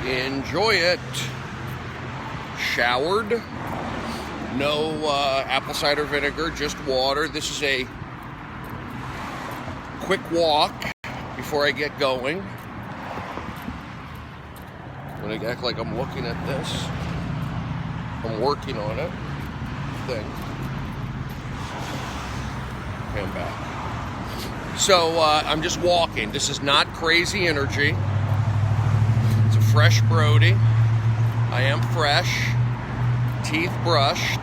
Enjoy it. Showered. No apple cider vinegar, just water. This is a quick walk before I get going. I'm going to act like I'm looking at this. I'm working on it. Okay, I'm back. So I'm just walking. This is not crazy energy. It's a fresh Brody. I am fresh. Teeth brushed.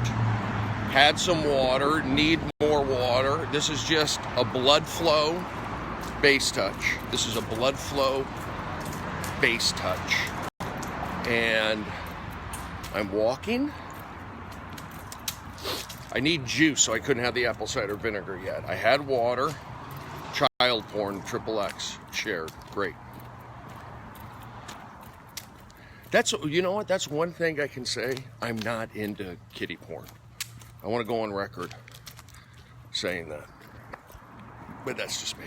Had some water. Need more water. This is just a blood flow base touch. This is a blood flow base touch. And I'm walking. I need juice, so I couldn't have the apple cider vinegar yet. I had water. Child porn, XXX, shared. Great. You know what? That's one thing I can say. I'm not into kiddie porn. I want to go on record saying that. But that's just me.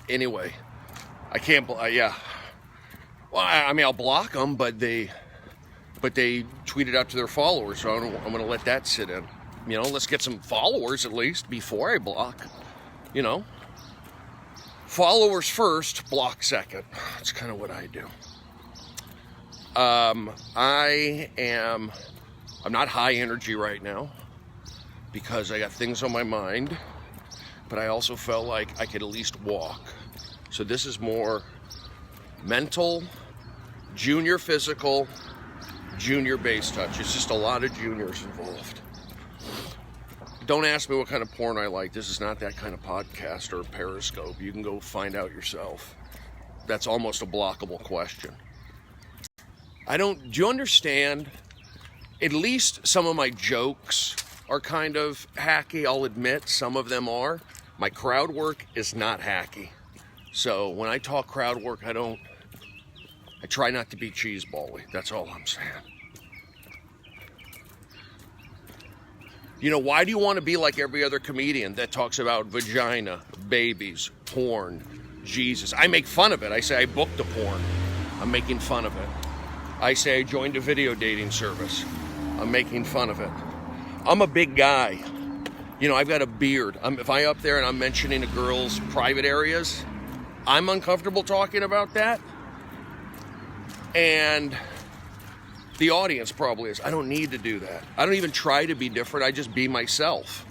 Anyway, I can't, yeah. Well, I mean, I'll block them, but they tweet it out to their followers, so I'm going to let that sit in. You know, let's get some followers at least before I block. You know, followers first, block second. That's kind of what I do. I'm not high energy right now because I got things on my mind, but I also felt like I could at least walk. So this is more mental, junior physical, junior base touch. It's just a lot of juniors involved. Don't ask me what kind of porn I like. This is not that kind of podcast or Periscope. You can go find out yourself. That's almost a blockable question. Do you understand? At least some of my jokes are kind of hacky. I'll admit some of them are. My crowd work is not hacky. So when I talk crowd work, I try not to be cheeseball-y. That's all I'm saying. You know, why do you want to be like every other comedian that talks about vagina, babies, porn, Jesus? I make fun of it. I say I booked a porn. I'm making fun of it. I say I joined a video dating service. I'm making fun of it. I'm a big guy. You know, I've got a beard. If I'm up there and I'm mentioning a girl's private areas, I'm uncomfortable talking about that. And the audience probably is. I don't need to do that. I don't even try to be different. I just be myself.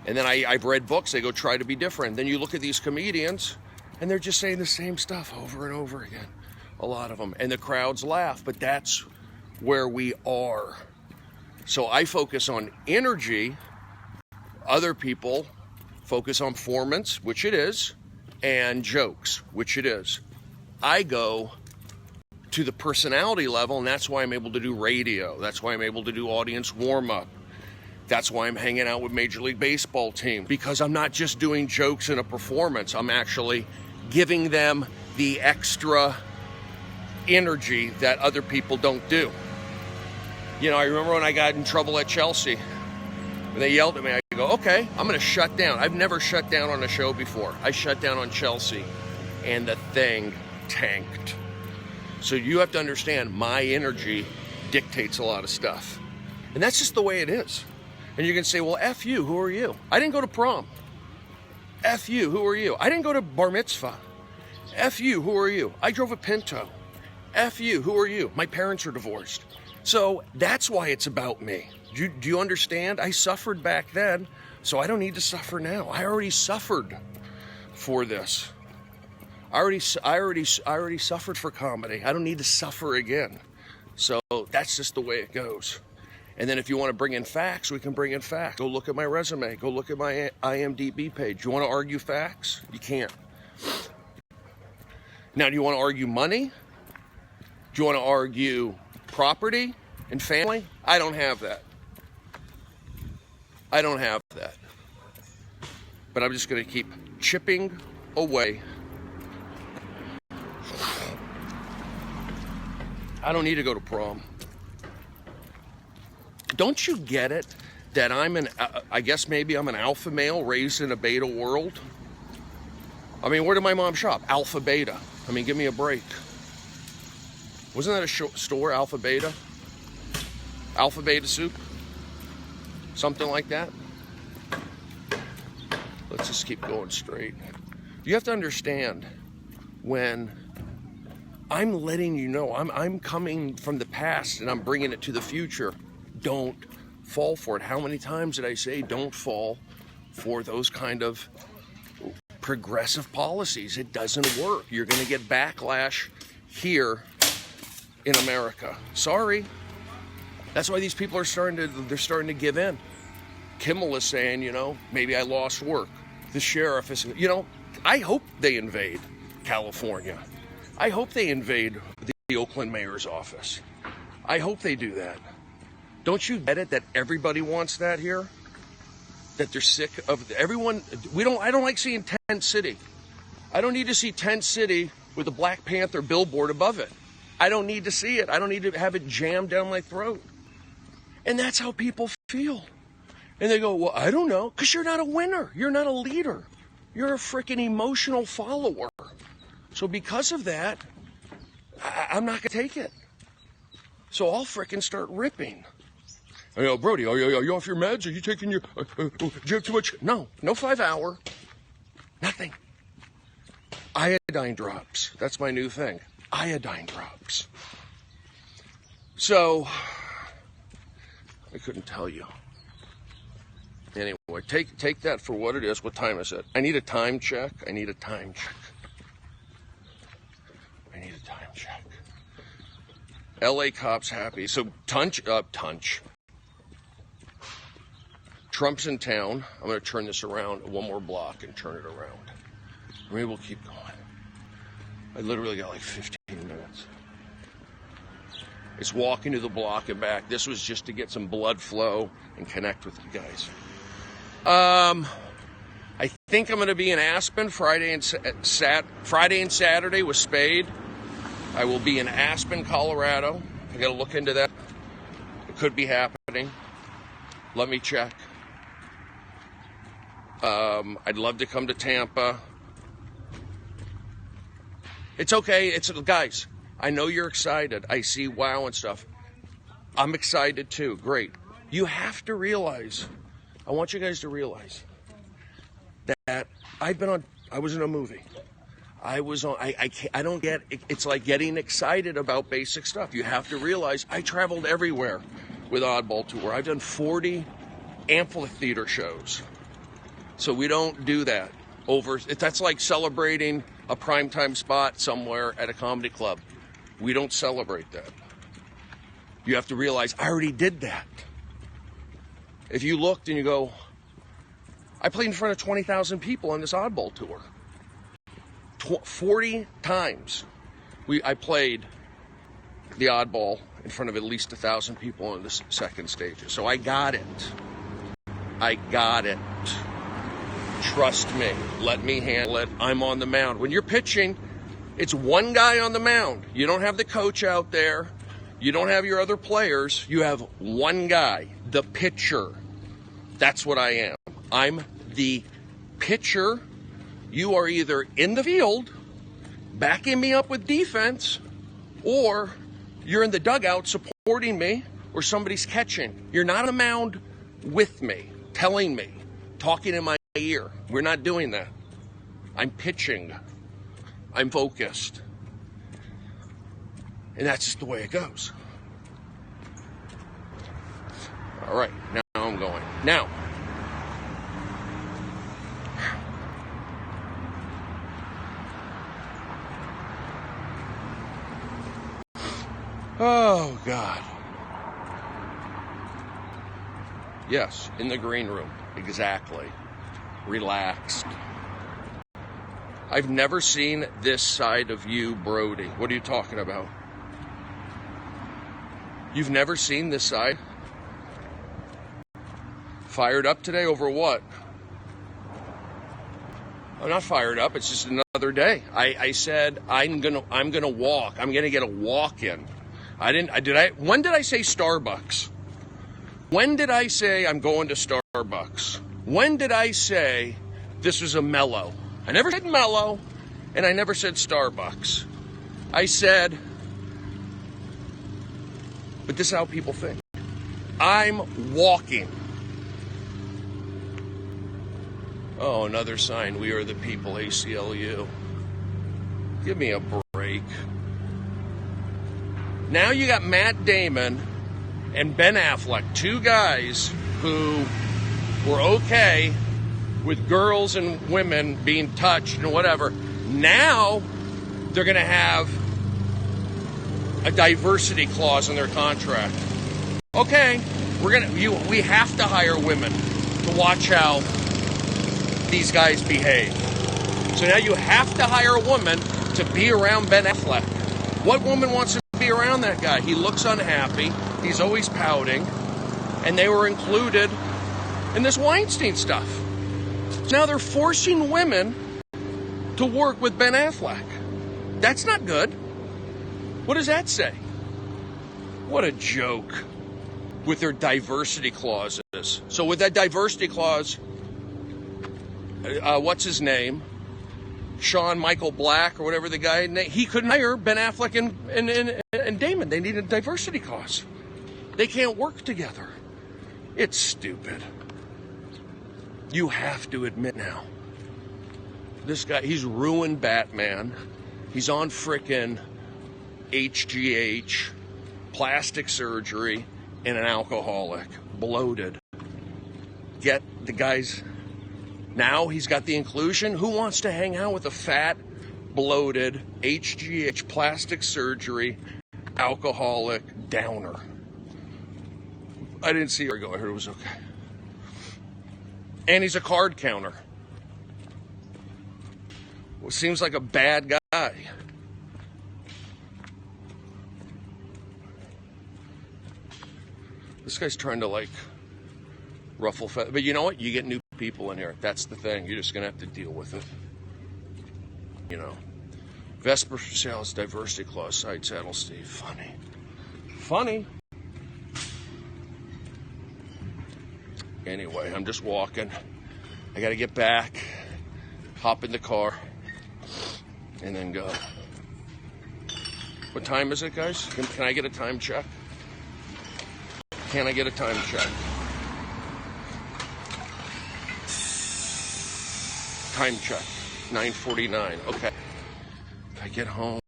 And then I've read books. They go try to be different. Then you look at these comedians, and they're just saying the same stuff over and over again. A lot of them. And the crowds laugh. But that's where we are. So I focus on energy. Other people focus on performance, which it is, and jokes, which it is. I go to the personality level, and that's why I'm able to do radio. That's why I'm able to do audience warm-up. That's why I'm hanging out with Major League Baseball team, because I'm not just doing jokes in a performance. I'm actually giving them the extra energy that other people don't do. You know, I remember when I got in trouble at Chelsea, when they yelled at me, I go, okay, I'm going to shut down. I've never shut down on a show before. I shut down on Chelsea, and the thing tanked. So you have to understand, my energy dictates a lot of stuff. And that's just the way it is. And you can say, well, F you, who are you? I didn't go to prom. F you, who are you? I didn't go to bar mitzvah. F you, who are you? I drove a Pinto. F you, who are you? My parents are divorced. So that's why it's about me. Do you understand? I suffered back then, so I don't need to suffer now. I already suffered for this. I already suffered for comedy. I don't need to suffer again. So that's just the way it goes. And then if you want to bring in facts, we can bring in facts. Go look at my resume. Go look at my IMDb page. You want to argue facts? You can't. Now, do you want to argue money? Do you want to argue property and family? I don't have that. I don't have that. But I'm just going to keep chipping away. I don't need to go to prom. Don't you get it that I guess maybe I'm an alpha male raised in a beta world? I mean, where did my mom shop? Alpha, beta. I mean, give me a break. Wasn't that a store, Alpha Beta? Alpha Beta soup? Something like that? Let's just keep going straight. You have to understand, when I'm letting you know, I'm coming from the past and I'm bringing it to the future, don't fall for it. How many times did I say don't fall for those kind of progressive policies? It doesn't work. You're going to get backlash here in America. Sorry. That's why these people are starting to give in. Kimmel is saying, you know, maybe I lost work. The sheriff is, you know, I hope they invade California. I hope they invade the Oakland mayor's office. I hope they do that. Don't you get it that everybody wants that here? That they're sick of everyone. I don't like seeing Tent City. I don't need to see Tent City with a Black Panther billboard above it. I don't need to see it. I don't need to have it jammed down my throat. And that's how people feel. And they go, well, I don't know, because you're not a winner. You're not a leader. You're a freaking emotional follower. So because of that, I'm not going to take it. So I'll freaking start ripping. I go, Brody, are you off your meds? Are you taking your, do you have too much? No 5 hour. Nothing. Iodine drops. That's my new thing. Iodine drops. So, I couldn't tell you. Anyway, take that for what it is. What time is it? I need a time check. I need a time check. LA cops happy. So, Trump's in town. I'm going to turn this around one more block and turn it around. Maybe we'll keep going. I literally got like 15 minutes. It's walking to the block and back. This was just to get some blood flow and connect with you guys. I think I'm going to be in Aspen Friday and Saturday with Spade. I will be in Aspen, Colorado. I got to look into that. It could be happening. Let me check. I'd love to come to Tampa. It's okay. Guys, I know you're excited. I see WoW and stuff. I'm excited too. Great. You have to realize, I want you guys to realize that I was in a movie. I don't get, it's like getting excited about basic stuff. You have to realize I traveled everywhere with Oddball Tour. I've done 40 amphitheater shows. So we don't do that. That's like celebrating a primetime spot somewhere at a comedy club. We don't celebrate that. You have to realize I already did that. If you looked and you go, I played in front of 20,000 people on this Oddball Tour. 40 times I played the Oddball in front of at least 1,000 people on the second stages. So I got it. Trust me. Let me handle it. I'm on the mound. When you're pitching, it's one guy on the mound. You don't have the coach out there. You don't have your other players. You have one guy, the pitcher. That's what I am. I'm the pitcher. You are either in the field, backing me up with defense, or you're in the dugout supporting me, or somebody's catching. You're not on the mound with me, telling me, talking in my ear. We're not doing that. I'm pitching. I'm focused. And that's just the way it goes. All right, now I'm going. Now, oh, God. Yes, in the green room. Exactly. Relaxed. I've never seen this side of you, Brody. What are you talking about? You've never seen this side? Fired up today over what? I'm not fired up. It's just another day. I said I'm gonna walk. I'm gonna get a walk in. When did I say Starbucks? When did I say I'm going to Starbucks? When did I say this was a mellow? I never said mellow, and I never said Starbucks. I said But this is how people think. I'm walking. Oh, another sign. We are the people, ACLU. Give me a break. Now you got Matt Damon and Ben Affleck, two guys who were okay with girls and women being touched and whatever. Now they're going to have a diversity clause in their contract. Okay, we have to hire women to watch how these guys behave. So now you have to hire a woman to be around Ben Affleck. What woman wants to be around that guy? He looks unhappy. He's always pouting. And they were included in this Weinstein stuff. Now they're forcing women to work with Ben Affleck. That's not good. What does that say? What a joke with their diversity clauses. So with that diversity clause, what's his name? Sean Michael Black or whatever the guy, he couldn't hire Ben Affleck and Damon. They need a diversity clause. They can't work together. It's stupid. You have to admit now. This guy, he's ruined Batman. He's on frickin' HGH, plastic surgery, and an alcoholic. Bloated. Get the guys. Now he's got the inclusion. Who wants to hang out with a fat, bloated, HGH, plastic surgery, alcoholic downer? I didn't see her go. I heard it was okay. And he's a card counter. Well, seems like a bad guy. This guy's trying to ruffle feathers. But you know what? You get new people in here. That's the thing. You're just going to have to deal with it. Vesper sales diversity clause, side saddle Steve. Funny. Anyway, I'm just walking. I got to get back, hop in the car, and then go. What time is it, guys? Can I get a time check? Can I get a time check? Time check, 9:49. Okay. If I get home,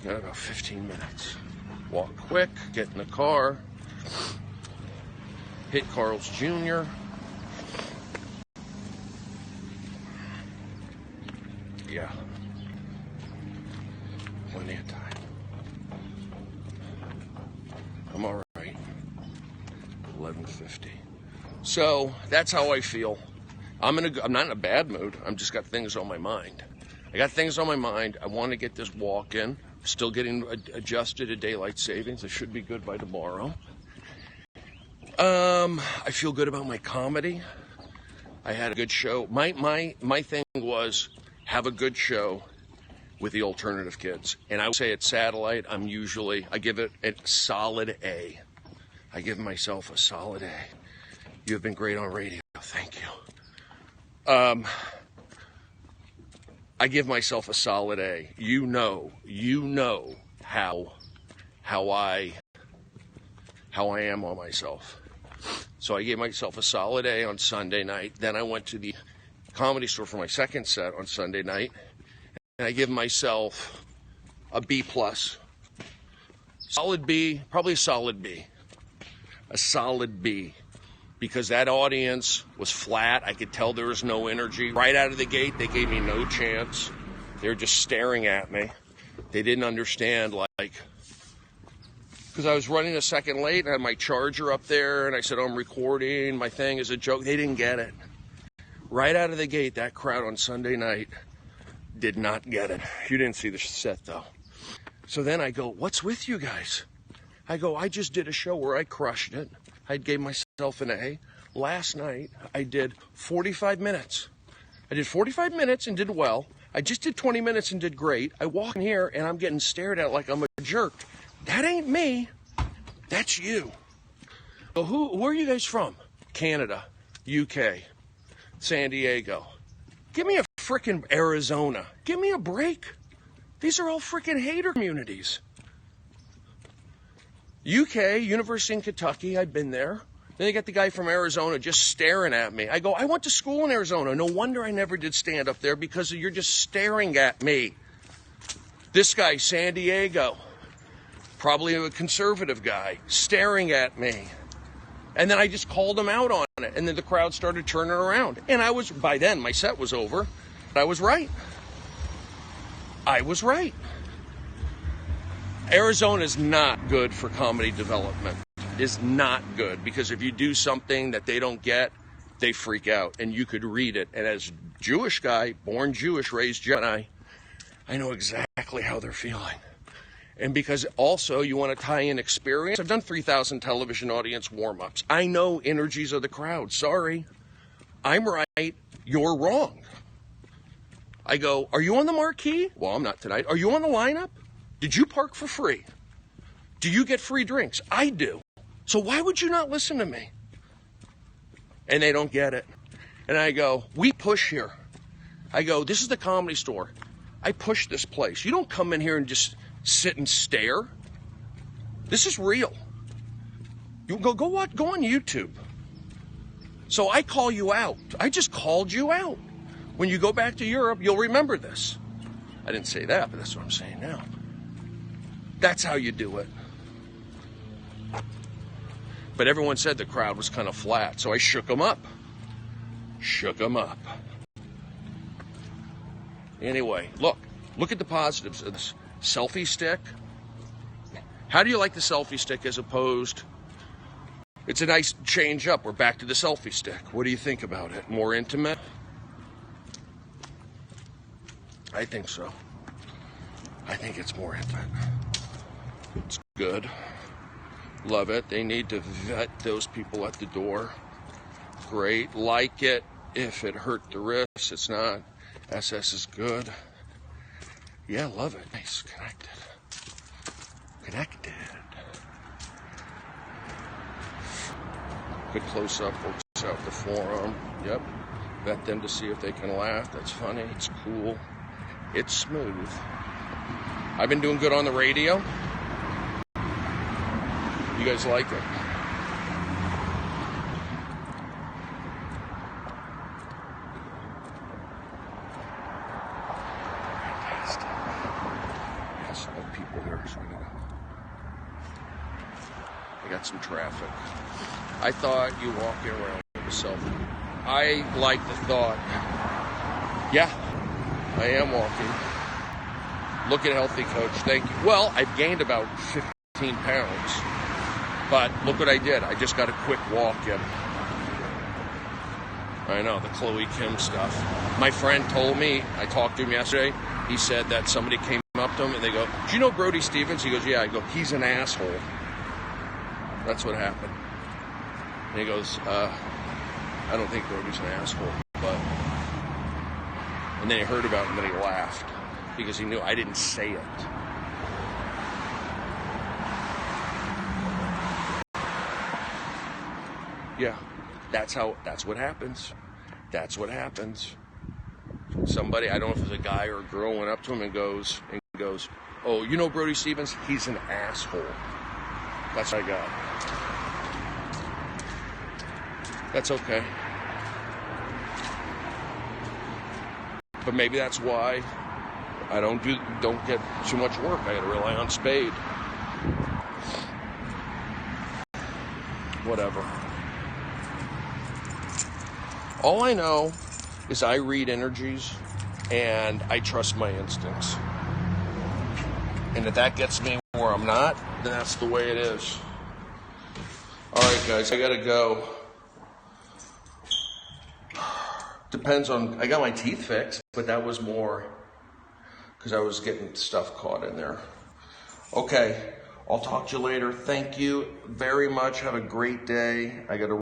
got about 15 minutes. Walk quick, get in the car, hit Carl's Jr. Yeah. Plenty of time. I'm all right. 11:50. So that's how I feel. I'm not in a bad mood. I'm just got things on my mind. I got things on my mind. I want to get this walk in. Still getting adjusted to daylight savings. I should be good by tomorrow. I feel good about my comedy. I had a good show. My thing was have a good show with the alternative kids. And I would say at Satellite, I give it a solid A. I give myself a solid A. You have been great on radio. Thank you. I give myself a solid A. You know how I am on myself. So I gave myself a solid A on Sunday night. Then I went to the Comedy Store for my second set on Sunday night, and I give myself a B plus. Solid B, probably a solid B. A solid B. Because that audience was flat. I could tell there was no energy. Right out of the gate, they gave me no chance. They were just staring at me. They didn't understand, because I was running a second late and I had my charger up there and I said, I'm recording, my thing is a joke. They didn't get it. Right out of the gate, that crowd on Sunday night did not get it. You didn't see the set, though. So then I go, what's with you guys? I go, I just did a show where I crushed it. I gave myself an A. Last night, I did 45 minutes. I did 45 minutes and did well. I just did 20 minutes and did great. I walk in here and I'm getting stared at like I'm a jerk. That ain't me. That's you. So who are you guys from? Canada, UK, San Diego. Give me a frickin' Arizona. Give me a break. These are all frickin' hater communities. UK, University in Kentucky, I've been there. Then they got the guy from Arizona just staring at me. I go, I went to school in Arizona. No wonder I never did stand up there because you're just staring at me. This guy, San Diego, probably a conservative guy, staring at me. And then I just called him out on it. And then the crowd started turning around. And by then, my set was over. I was right. I was right. Arizona is not good for comedy development. Is not good, because if you do something that they don't get, they freak out, and you could read it. And as Jewish guy, born Jewish, raised Jewish, I know exactly how they're feeling. And because also you want to tie in experience, I've done 3,000 television audience warm-ups. I know energies of the crowd. Sorry, I'm right, you're wrong. I go, are you on the marquee? Well, I'm not tonight. Are you on the lineup? Did you park for free? Do you get free drinks? I do. So why would you not listen to me? And they don't get it. And I go, we push here. I go, this is the Comedy Store. I push this place. You don't come in here and just sit and stare. This is real. You go on YouTube. So I call you out. I just called you out. When you go back to Europe, you'll remember this. I didn't say that, but that's what I'm saying now. That's how you do it. But everyone said the crowd was kind of flat, so I shook them up. Shook them up. Anyway, look at the positives of this selfie stick. How do you like the selfie stick as opposed? It's a nice change up. We're back to the selfie stick. What do you think about it? More intimate? I think so. I think it's more intimate. It's good. Love it. They need to vet those people at the door. Great. Like it if it hurt the wrist. It's not. SS is good. Yeah, love it. Nice. Connected. Good close-up. Works out the forearm. Yep. Vet them to see if they can laugh. That's funny. It's cool. It's smooth. I've been doing good on the radio. You guys like it? Fantastic. Yes, no people here. So I got some traffic. I thought you walking around with a selfie. I like the thought. Yeah, I am walking. Look at Healthy Coach. Thank you. Well, I've gained about 15 pounds. But look what I did. I just got a quick walk in. I know, the Chloe Kim stuff. My friend told me, I talked to him yesterday, he said that somebody came up to him and they go, do you know Brody Stevens? He goes, yeah. I go, he's an asshole. That's what happened. And he goes, I don't think Brody's an asshole. But, and then he heard about it and then he laughed because he knew I didn't say it. Yeah, that's what happens. That's what happens. Somebody, I don't know if it's a guy or a girl, went up to him and goes, oh, you know Brody Stevens? He's an asshole. That's what I got. That's okay. But maybe that's why I don't get too much work. I gotta rely on Spade. Whatever. All I know is I read energies and I trust my instincts. And if that gets me where I'm not, then that's the way it is. All right, guys, I gotta go. Depends on, I got my teeth fixed, but that was more because I was getting stuff caught in there. Okay, I'll talk to you later. Thank you very much. Have a great day. I gotta